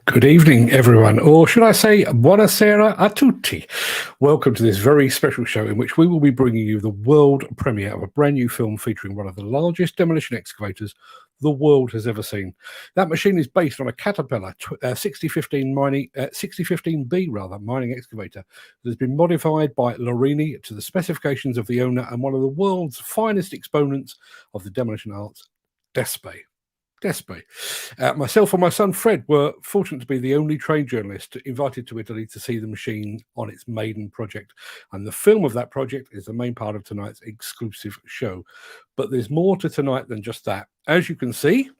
Good evening, everyone, or should I say, buonasera a tutti. Welcome to this very special show in which we will be bringing you the world premiere of a brand new film featuring one of the largest demolition excavators the world has ever seen. That machine is based on a Caterpillar 6015B mining excavator that has been modified by Laurini to the specifications of the owner and one of the world's finest exponents of the demolition arts, Despe. Myself and my son Fred were fortunate to be the only trained journalist invited to Italy to see the machine on its maiden project. And the film of that project is the main part of tonight's exclusive show. But there's more to tonight than just that. As you can see,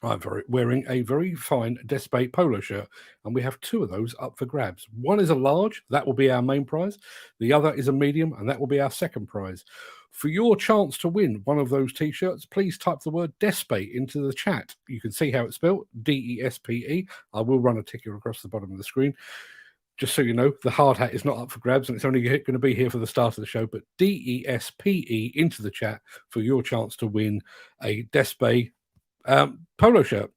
I'm wearing a very fine Despe polo shirt, and we have two of those up for grabs. One is a large, that will be our main prize. The other is a medium, and that will be our second prize. For your chance to win one of those t-shirts, please type the word Despe into the chat. You can see how it's spelled, D-E-S-P-E. I will run a ticker across the bottom of the screen. Just so you know, the hard hat is not up for grabs, and it's only going to be here for the start of the show, but D-E-S-P-E into the chat for your chance to win a Despe polo shirt.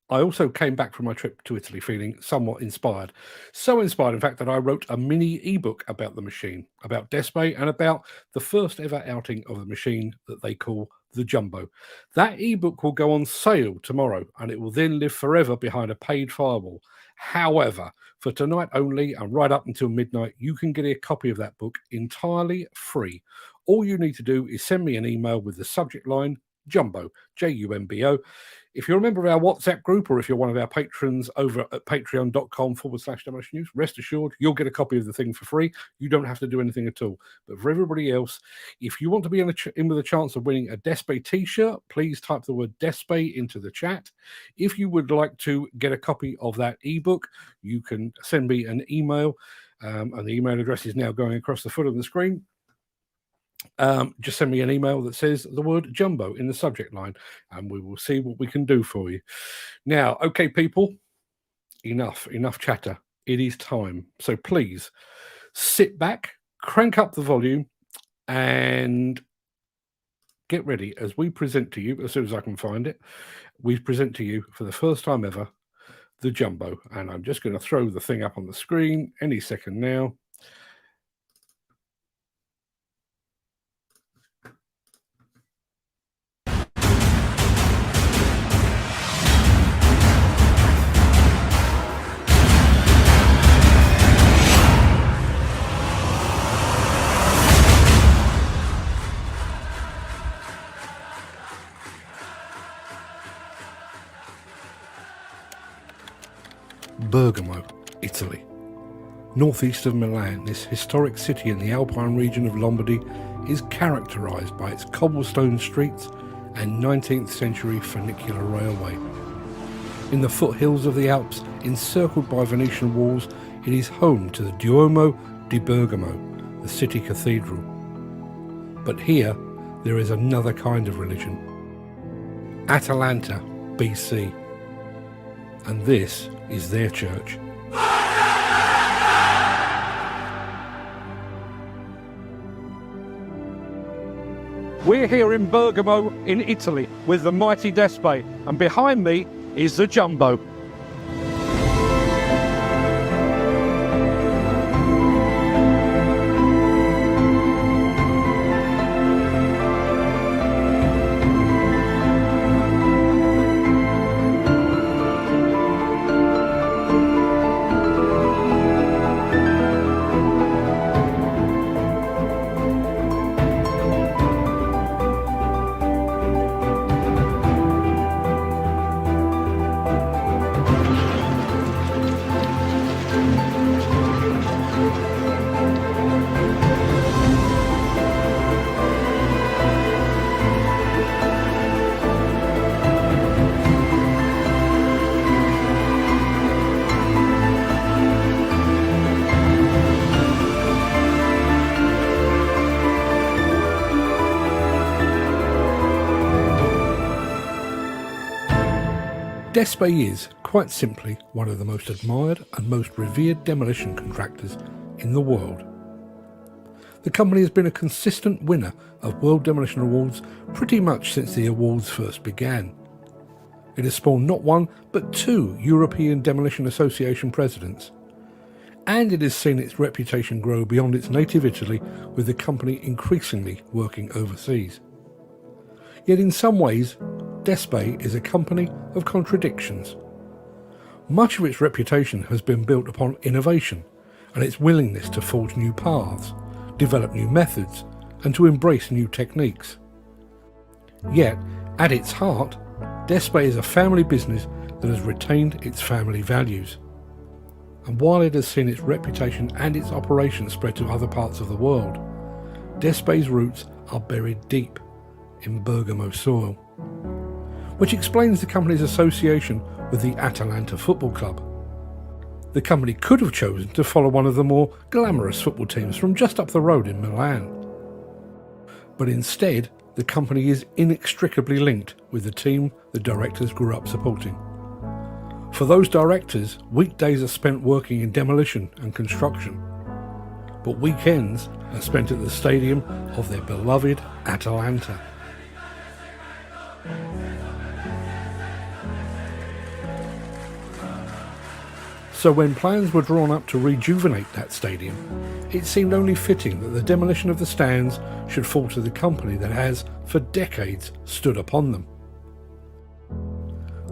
I also came back from my trip to Italy feeling somewhat inspired. So inspired, in fact, that I wrote a mini ebook about the machine, about Despe, and about the first ever outing of the machine that they call the Jumbo. That ebook will go on sale tomorrow, and it will then live forever behind a paid firewall. However, for tonight only, and right up until midnight, you can get a copy of that book entirely free. All you need to do is send me an email with the subject line Jumbo, Jumbo. If you're a member of our WhatsApp group, or if you're one of our patrons over at patreon.com/DemolitionNews, rest assured you'll get a copy of the thing for free. You don't have to do anything at all. But for everybody else, if you want to be in with a chance of winning a Despe t-shirt, please type the word Despe into the chat. If you would like to get a copy of that ebook, you can send me an email, and the email address is now going across the foot of the screen. Just send me an email that says the word Jumbo in the subject line, and we will see what we can do for you. Now, okay, people, enough chatter. It is time. So please sit back, crank up the volume, and get ready as we present to you, as soon as I can find it, we present to you for the first time ever the Jumbo. And I'm just going to throw the thing up on the screen any second now. Bergamo, Italy. Northeast of Milan, this historic city in the Alpine region of Lombardy is characterized by its cobblestone streets and 19th century funicular railway. In the foothills of the Alps, encircled by Venetian walls, it is home to the Duomo di Bergamo, the city cathedral. But here, there is another kind of religion. Atalanta, BC. And this is their church. We're here in Bergamo in Italy with the mighty Despe, and behind me is the Jumbo. Despe is, quite simply, one of the most admired and most revered demolition contractors in the world. The company has been a consistent winner of World Demolition Awards pretty much since the awards first began. It has spawned not one, but two European Demolition Association presidents. And it has seen its reputation grow beyond its native Italy, with the company increasingly working overseas. Yet in some ways, Despe is a company of contradictions. Much of its reputation has been built upon innovation and its willingness to forge new paths, develop new methods, and to embrace new techniques. Yet, at its heart, Despe is a family business that has retained its family values. And while it has seen its reputation and its operations spread to other parts of the world, Despe's roots are buried deep in Bergamo soil, which explains the company's association with the Atalanta Football Club. The company could have chosen to follow one of the more glamorous football teams from just up the road in Milan. But instead, the company is inextricably linked with the team the directors grew up supporting. For those directors, weekdays are spent working in demolition and construction, but weekends are spent at the stadium of their beloved Atalanta. So when plans were drawn up to rejuvenate that stadium, it seemed only fitting that the demolition of the stands should fall to the company that has, for decades, stood upon them.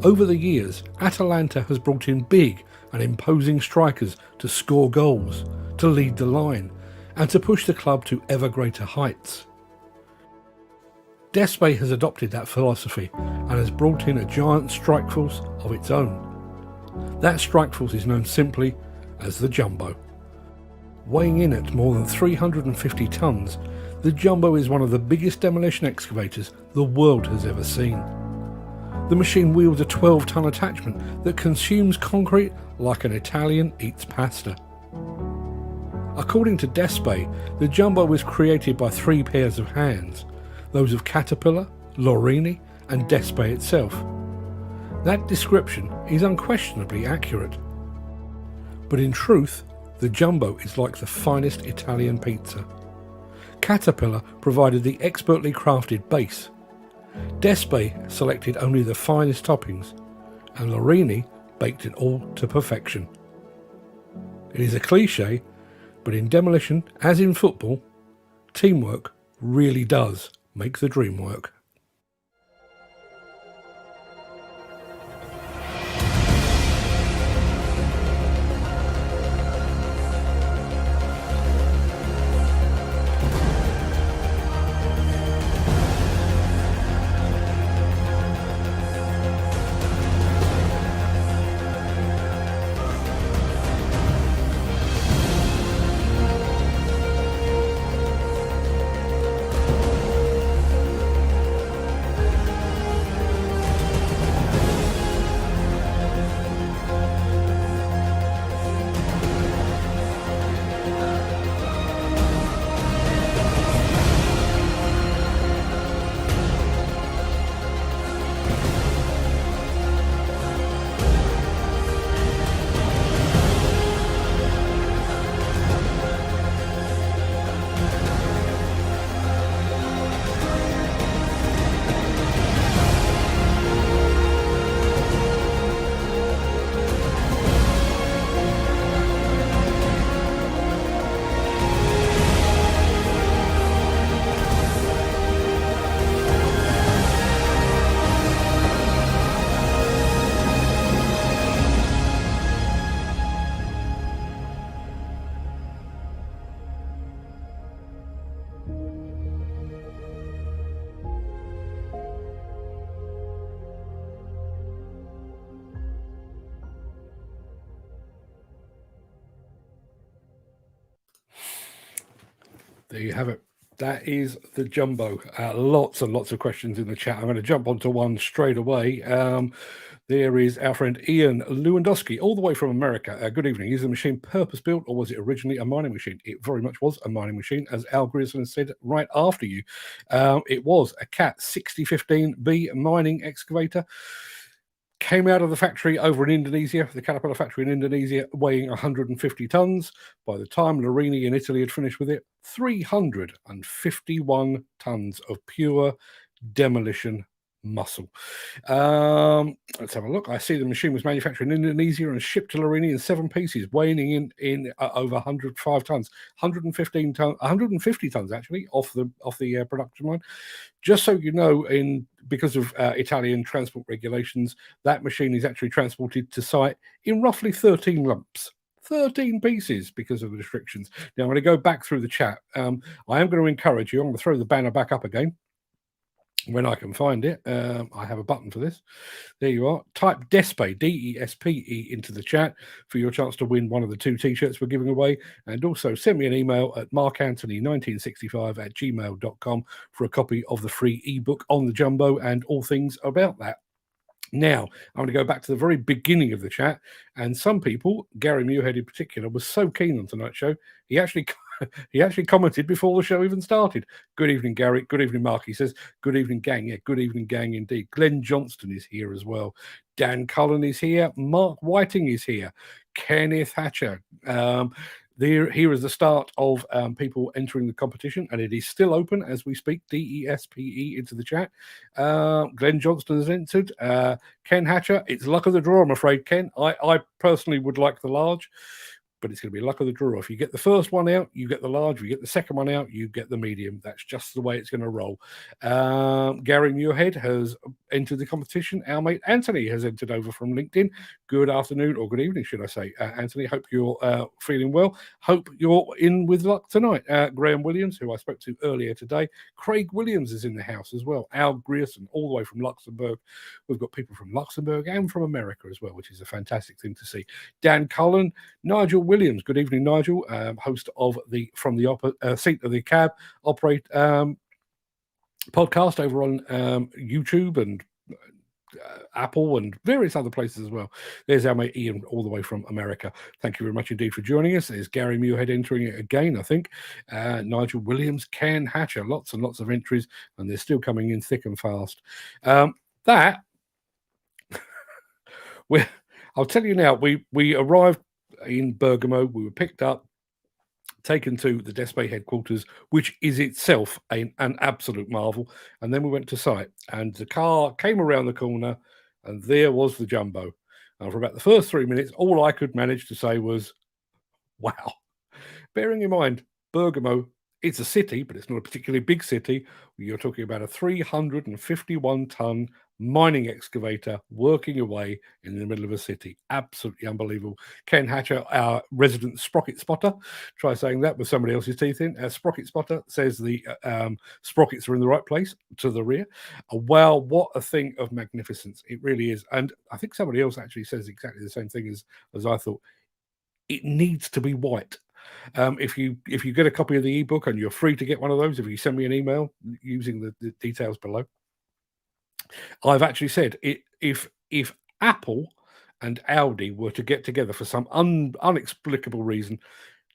Over the years, Atalanta has brought in big and imposing strikers to score goals, to lead the line, and to push the club to ever greater heights. Despe has adopted that philosophy and has brought in a giant strike force of its own. That strike force is known simply as the Jumbo. Weighing in at more than 350 tonnes, the Jumbo is one of the biggest demolition excavators the world has ever seen. The machine wields a 12-tonne attachment that consumes concrete like an Italian eats pasta. According to Despe, the Jumbo was created by three pairs of hands, those of Caterpillar, Laurini and Despe itself. That description is unquestionably accurate. But in truth, the Jumbo is like the finest Italian pizza. Caterpillar provided the expertly crafted base. Despe selected only the finest toppings, and Laurini baked it all to perfection. It is a cliche, but in demolition, as in football, teamwork really does make the dream work. There you have it. That is the Jumbo. Lots and lots of questions in the chat. I'm going to jump onto one straight away. There is our friend Ian Lewandowski, all the way from America. Good evening. Is the machine purpose-built or was it originally a mining machine? It very much was a mining machine, as Al Grierson said right after you. It was a CAT 6015B mining excavator. Came out of the factory over in Indonesia, the Caterpillar factory in Indonesia, weighing 150 tons. By the time Laurini in Italy had finished with it, 351 tons of pure demolition muscle. Let's have a look. I see the machine was manufactured in Indonesia and shipped to Laurini in 7 pieces, weighing in over 105 tons, 115 tons, 150 tons actually off the production line. Just so you know, because of Italian transport regulations, that machine is actually transported to site in roughly 13 lumps. 13 pieces because of the restrictions. Now, I'm going to go back through the chat. I am going to encourage you. I'm going to throw the banner back up again when I can find it. I have a button for this. There you are. Type Despe, DESPE, into the chat for your chance to win one of the 2 t-shirts we're giving away. And also send me an email at markanthony1965@gmail.com for a copy of the free ebook on the Jumbo and all things about that. Now, I'm going to go back to the very beginning of the chat, and some people, Gary Muirhead in particular, was so keen on tonight's show, he actually commented before the show even started. Good evening, Gary. Good evening, Mark. He says, good evening, gang. Yeah, good evening, gang, indeed. Glenn Johnston is here as well. Dan Cullen is here. Mark Whiting is here. Kenneth Hatcher. Here is the start of people entering the competition, and it is still open as we speak. DESPE into the chat. Glenn Johnston has entered. Ken Hatcher, it's luck of the draw, I'm afraid, Ken. I personally would like the large, but it's going to be luck of the draw. If you get the first one out, you get the large. If you get the second one out, you get the medium. That's just the way it's going to roll. Gary Muirhead has entered the competition. Our mate Anthony has entered over from LinkedIn. Good afternoon, or good evening, should I say. Anthony, hope you're feeling well. Hope you're in with luck tonight. Graham Williams, who I spoke to earlier today. Craig Williams is in the house as well. Al Grierson, all the way from Luxembourg. We've got people from Luxembourg and from America as well, which is a fantastic thing to see. Dan Cullen, Nigel Williams. Good evening, Nigel. Host of the From the Seat of the Cab operate podcast over on YouTube and Apple and various other places as well. There's our mate Ian, all the way from America. Thank you very much indeed for joining us. There's Gary Muirhead entering it again, I think. Nigel Williams, Ken Hatcher, lots and lots of entries, and they're still coming in thick and fast. I'll tell you now, we arrived in Bergamo. We were picked up, taken to the Despe headquarters, which is itself an absolute marvel. And then we went to site, and the car came around the corner, and there was the Jumbo. And for about the first 3 minutes, all I could manage to say was, wow. Bearing in mind, Bergamo, it's a city, but it's not a particularly big city. You're talking about a 351-ton mining excavator working away in the middle of a city. Absolutely unbelievable. Ken Hatcher, our resident sprocket spotter, try saying that with somebody else's teeth in. Our sprocket spotter says the sprockets are in the right place to the rear. Wow, what a thing of magnificence. It really is. And I think somebody else actually says exactly the same thing as I thought. It needs to be white. If you get a copy of the ebook, and you're free to get one of those, if you send me an email using the details below, I've actually said if Apple and Audi were to get together for some unexplicable reason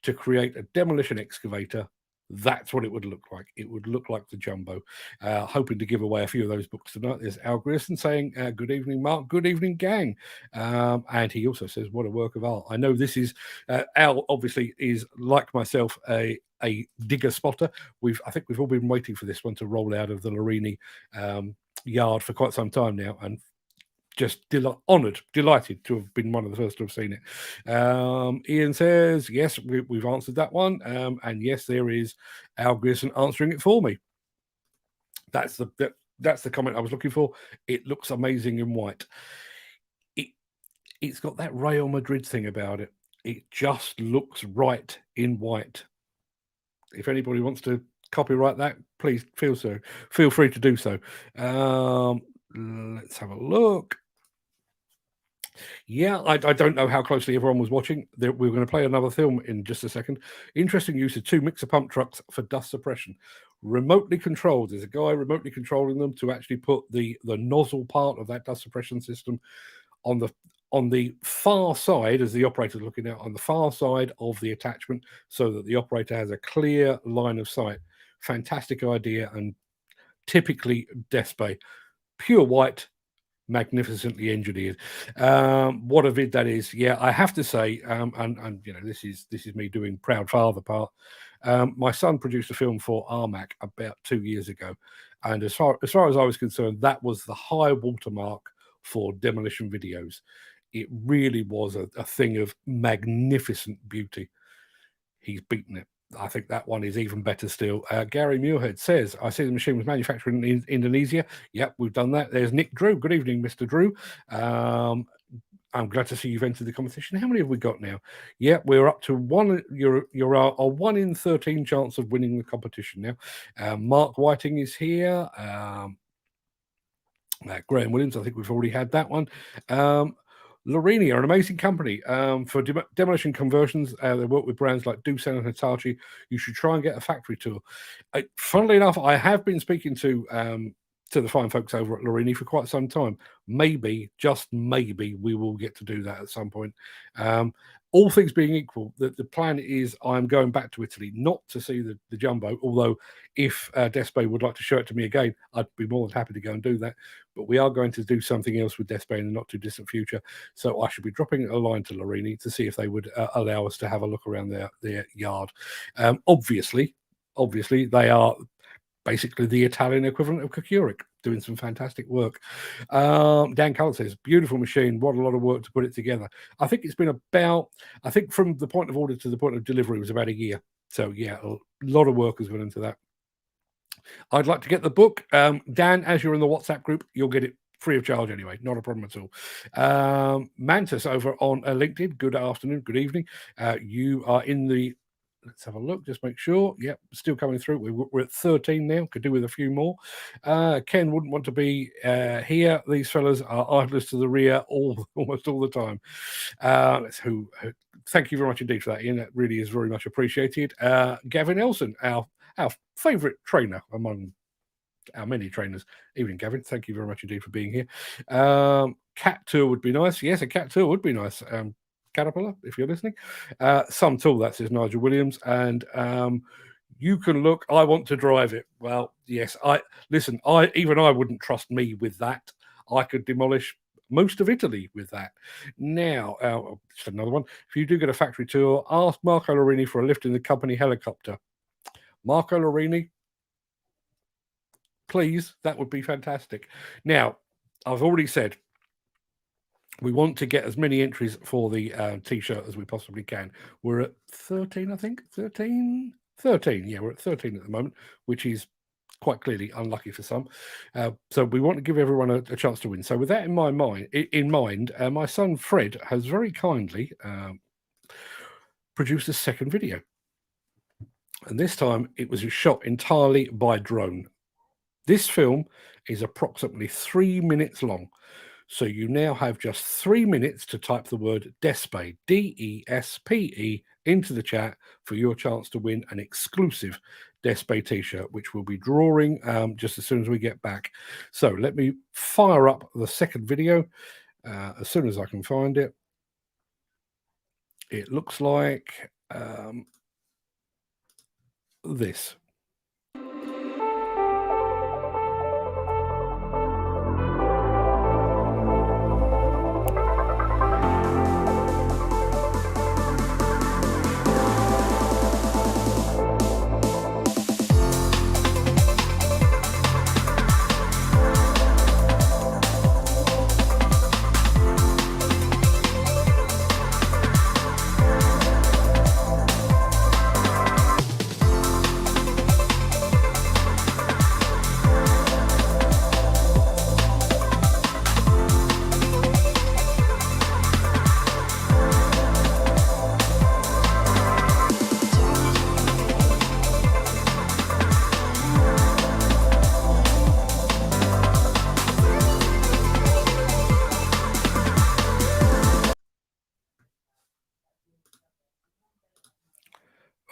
to create a demolition excavator, that's what it would look like. It would look like the Jumbo. Hoping to give away a few of those books tonight. There's Al Grierson saying, good evening, Mark. Good evening, gang. And he also says, what a work of art. I know this is, Al obviously is, like myself, a digger spotter. I think we've all been waiting for this one to roll out of the Laurini yard for quite some time now, and just delighted to have been one of the first to have seen it. Ian says, yes, we've answered that one. And yes, there is Al Grierson answering it for me. That's the comment I was looking for. It looks amazing in white. It's got that Real Madrid thing about it. It just looks right in white. If anybody wants to copyright that, please feel free to do so. Let's have a look. Yeah, I don't know how closely everyone was watching. We're going to play another film in just a second. Interesting use of 2 mixer pump trucks for dust suppression. Remotely controlled. There's a guy remotely controlling them to actually put the nozzle part of that dust suppression system on the far side, as the operator's looking out, on the far side of the attachment, so that the operator has a clear line of sight. Fantastic idea, and typically Despe. Pure white, magnificently engineered. What a vid that is. Yeah, I have to say, and you know, this is me doing proud father part. My son produced a film for Armac about 2 years ago, And as far as I was concerned, that was the high watermark for demolition videos. It really was a thing of magnificent beauty. He's beaten it. I think that one is even better still. Gary Muirhead says, I see the machine was manufactured in Indonesia. Yep, we've done that. There's Nick Drew. Good evening, Mr. Drew. I'm glad to see you've entered the competition. How many have we got now? Yeah, we're up to one. You're a 1 in 13 chance of winning the competition now. Mark Whiting is here. Graham Williams, I think we've already had that one. Laurini are an amazing company for demolition conversions. They work with brands like Doosan and Hitachi. You should try and get a factory tour. Funnily enough, I have been speaking to the fine folks over at Laurini for quite some time. Maybe, just maybe, we will get to do that at some point. All things being equal, the plan is I'm going back to Italy, not to see the Jumbo, although if Despe would like to show it to me again, I'd be more than happy to go and do that. But we are going to do something else with Despe in the not too distant future. So I should be dropping a line to Laurini to see if they would allow us to have a look around their yard. Obviously, they are basically the Italian equivalent of Kukuric, doing some fantastic work. Dan Cullen says, beautiful machine. What a lot of work to put it together. I think it's been about, I think from the point of order to the point of delivery was about a year. So yeah, a lot of work has gone into that. I'd like to get the book. Dan, as you're in the WhatsApp group, you'll get it free of charge anyway. Not a problem at all. Mantis over on LinkedIn. Good afternoon. Good evening. You are in the, let's have a look, just make sure. Yep, still coming through. We're at 13 now. Could do with a few more. Ken wouldn't want to be here. These fellas are idlers to the rear almost all the time. Thank you very much indeed for that, Ian. That really is very much appreciated. Gavin Elson, our favourite trainer among our many trainers. Evening, Gavin. Thank you very much indeed for being here. Cat tour would be nice. Yes, a cat tour would be nice. Caterpillar, if you're listening. Some tool, that says Nigel Williams. And you can look, I want to drive it. Well, yes, I wouldn't trust me with that. I could demolish most of Italy with that. Now, just another one. If you do get a factory tour, ask Marco Laurini for a lift in the company helicopter. Marco Laurini, please, that would be fantastic. Now, I've already said, we want to get as many entries for the T-shirt as we possibly can. We're at 13, I think. 13? 13, yeah, we're at 13 at the moment, which is quite clearly unlucky for some. So we want to give everyone a chance to win. So with that in mind, my son Fred has very kindly produced a second video. And this time it was shot entirely by drone. This film is approximately 3 minutes long. So you now have just 3 minutes to type the word Despe, D-E-S-P-E, into the chat for your chance to win an exclusive Despe t-shirt, which we'll be drawing just as soon as we get back. So let me fire up the second video as soon as I can find it. It looks like this.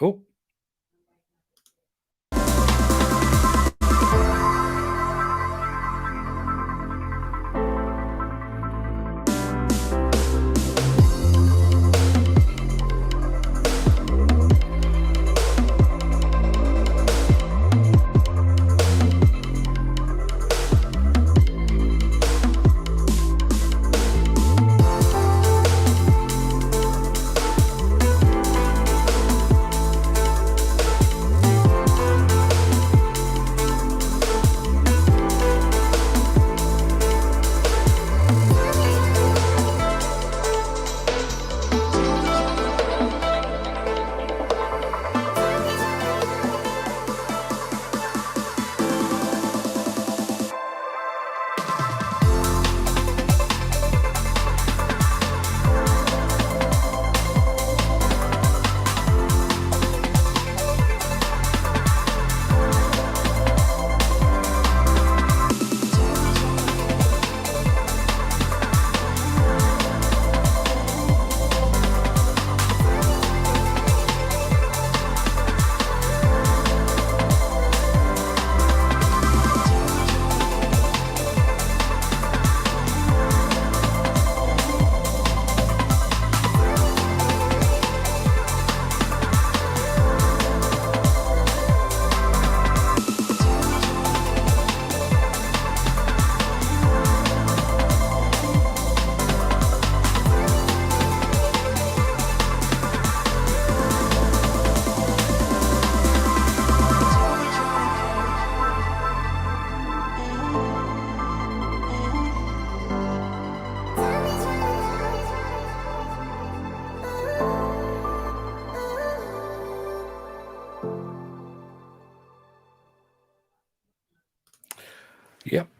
Oh.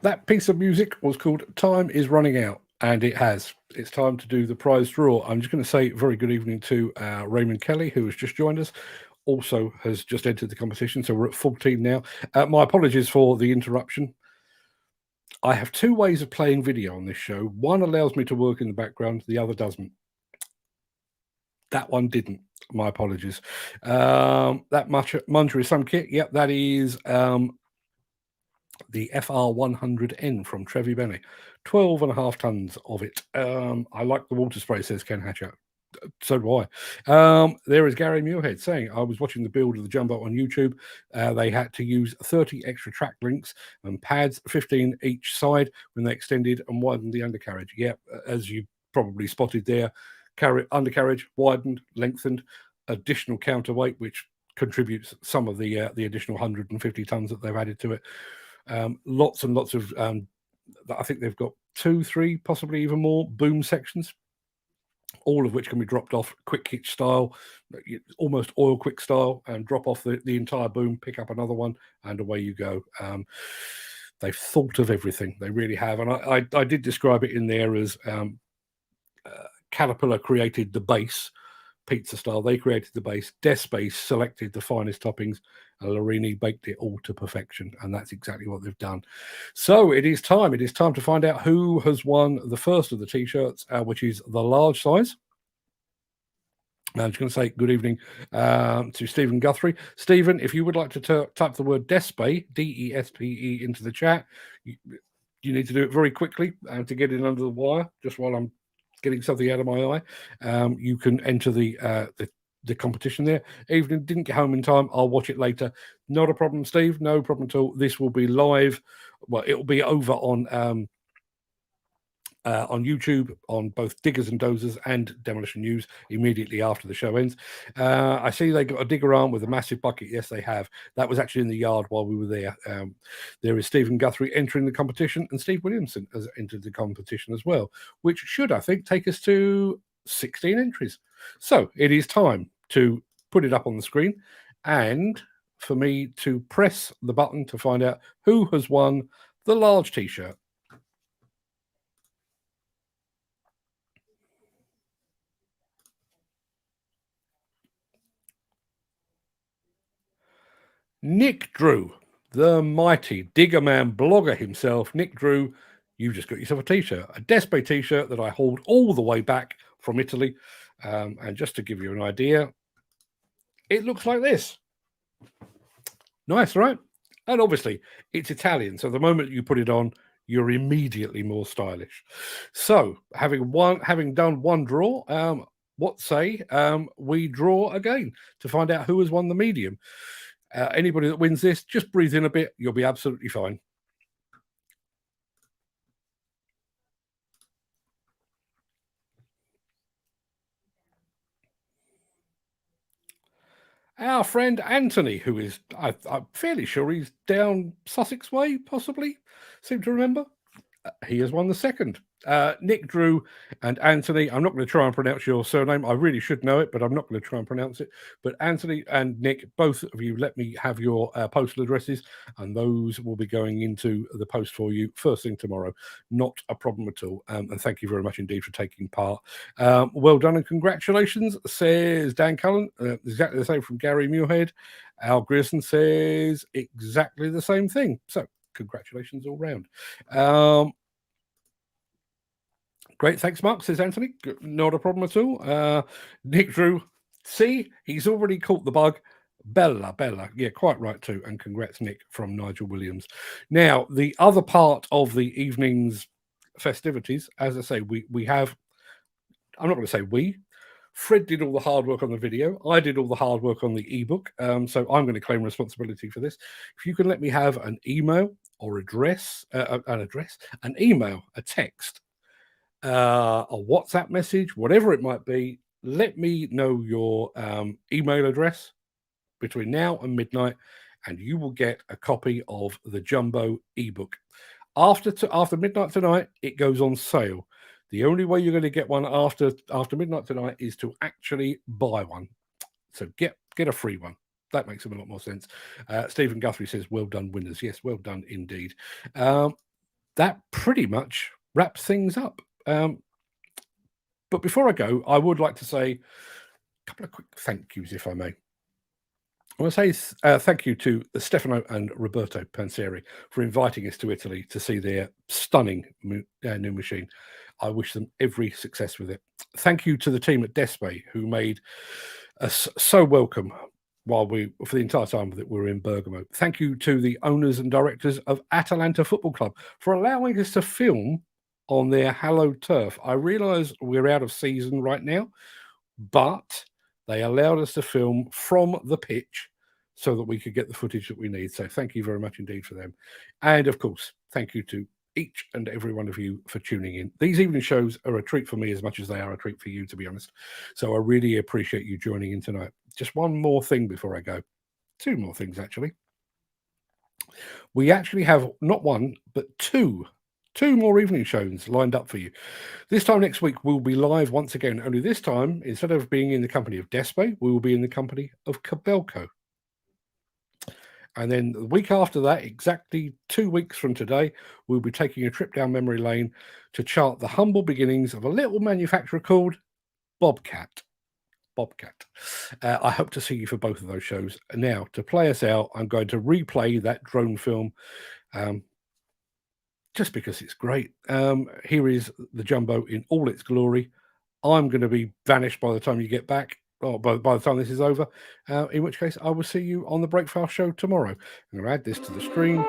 That piece of music was called Time is Running Out, and it has. It's time to do the prize draw. I'm just going to say very good evening to Raymond Kelly, who has just joined us. Also has just entered the competition, so we're at 14 now. My apologies for the interruption. I have two ways of playing video on this show. One allows me to work in the background, the other doesn't. That one didn't. My apologies. That Muncher is some kit. Yep, that is the FR100N from Trevi Benny. 12.5 tons of it. I like the water spray, says Ken Hatcher. So do I. There is Gary Muirhead saying, I was watching the build of the Jumbo on YouTube. They had to use 30 extra track links and pads, 15 each side, when they extended and widened the undercarriage. Yeah, as you probably spotted there, undercarriage widened, lengthened, additional counterweight, which contributes some of the additional 150 tons that they've added to it. Lots and lots of, I think they've got 2, 3, possibly even more boom sections, all of which can be dropped off quick hitch style, almost oil quick style, and drop off the entire boom, pick up another one, and away you go. They've thought of everything. They really have. And I did describe it in there as Caterpillar created the base, pizza style. They created the base. Despe selected the finest toppings, and Laurini baked it all to perfection. And that's exactly what they've done. So it is time. It is time to find out who has won the first of the T-shirts, which is the large size. I'm just going to say good evening to Stephen Guthrie. Stephen, if you would like to type the word Despe, D-E-S-P-E, into the chat, you need to do it very quickly to get it under the wire, just while I'm getting something out of my eye. You can enter the competition there. Even didn't get home in time, I'll watch it later. Not a problem, Steve. No problem at all. This will be live. Well, it will be over on YouTube on both Diggers and Dozers and Demolition News immediately after the show ends. I see they got a digger arm with a massive bucket. Yes, they have. That was actually in the yard while we were there. There is Stephen Guthrie entering the competition, and Steve Williamson has entered the competition as well, which should, I think, take us to 16 entries. So it is time to put it up on the screen and for me to press the button to find out who has won the large T-shirt. Nick Drew, the mighty digger man blogger himself. Nick Drew, you just got yourself a T-shirt, a Despe T-shirt that I hauled all the way back from Italy. And just to give you an idea, it looks like this. Nice, right? And obviously, it's Italian. So the moment you put it on, you're immediately more stylish. So having done one draw, what say we draw again to find out who has won the medium. Anybody that wins this, just breathe in a bit. You'll be absolutely fine. Our friend Anthony, who is, I'm fairly sure he's down Sussex way, possibly, seem to remember. He has won the second. Nick Drew and Anthony. I'm not going to try and pronounce your surname. I really should know it, but I'm not going to try and pronounce it. But Anthony and Nick, both of you, let me have your postal addresses, and those will be going into the post for you first thing tomorrow. Not a problem at all. And thank you very much indeed for taking part. Well done and congratulations, says Dan Cullen. Exactly the same from Gary Muirhead. Al Grierson says exactly the same thing. So congratulations all round. Great, thanks, Mark, says Anthony. Not a problem at all. Nick Drew, see, he's already caught the bug. Bella. Yeah, quite right too. And congrats, Nick, from Nigel Williams. Now, the other part of the evening's festivities, as I say, we have, I'm not going to say we, Fred did all the hard work on the video. I did all the hard work on the ebook. So I'm going to claim responsibility for this. If you can let me have an email or an email, a text, a WhatsApp message, whatever it might be, let me know your email address between now and midnight, and you will get a copy of the Jumbo ebook. After midnight tonight, it goes on sale. The only way you're going to get one after midnight tonight is to actually buy one. So get a free one. That makes a lot more sense. Stephen Guthrie says, well done, winners. Yes, well done indeed. that pretty much wraps things up. But before I go, I would like to say a couple of quick thank yous, if I may. I want to say thank you to Stefano and Roberto Pansieri for inviting us to Italy to see their stunning new machine. I wish them every success with it. Thank you to the team at Despe who made us so welcome for the entire time that we were in Bergamo. Thank you to the owners and directors of Atalanta Football Club for allowing us to film on their hallowed turf. I realise we're out of season right now, but they allowed us to film from the pitch so that we could get the footage that we need. So thank you very much indeed for them. And of course, thank you to each and every one of you for tuning in. These evening shows are a treat for me as much as they are a treat for you, to be honest. So I really appreciate you joining in tonight. Just one more thing before I go. Two more things, actually. We actually have not one, but two more evening shows lined up for you. This time next week, we'll be live once again. Only this time, instead of being in the company of Despe, we will be in the company of Cabelco. And then the week after that, exactly 2 weeks from today, we'll be taking a trip down memory lane to chart the humble beginnings of a little manufacturer called Bobcat. I hope to see you for both of those shows. Now, to play us out, I'm going to replay that drone film just because it's great. Here is the Jumbo in all its glory. I'm going to be vanished by the time you get back, or by the time this is over, in which case I will see you on the Breakfast Show tomorrow. I'm going to add this to the screen.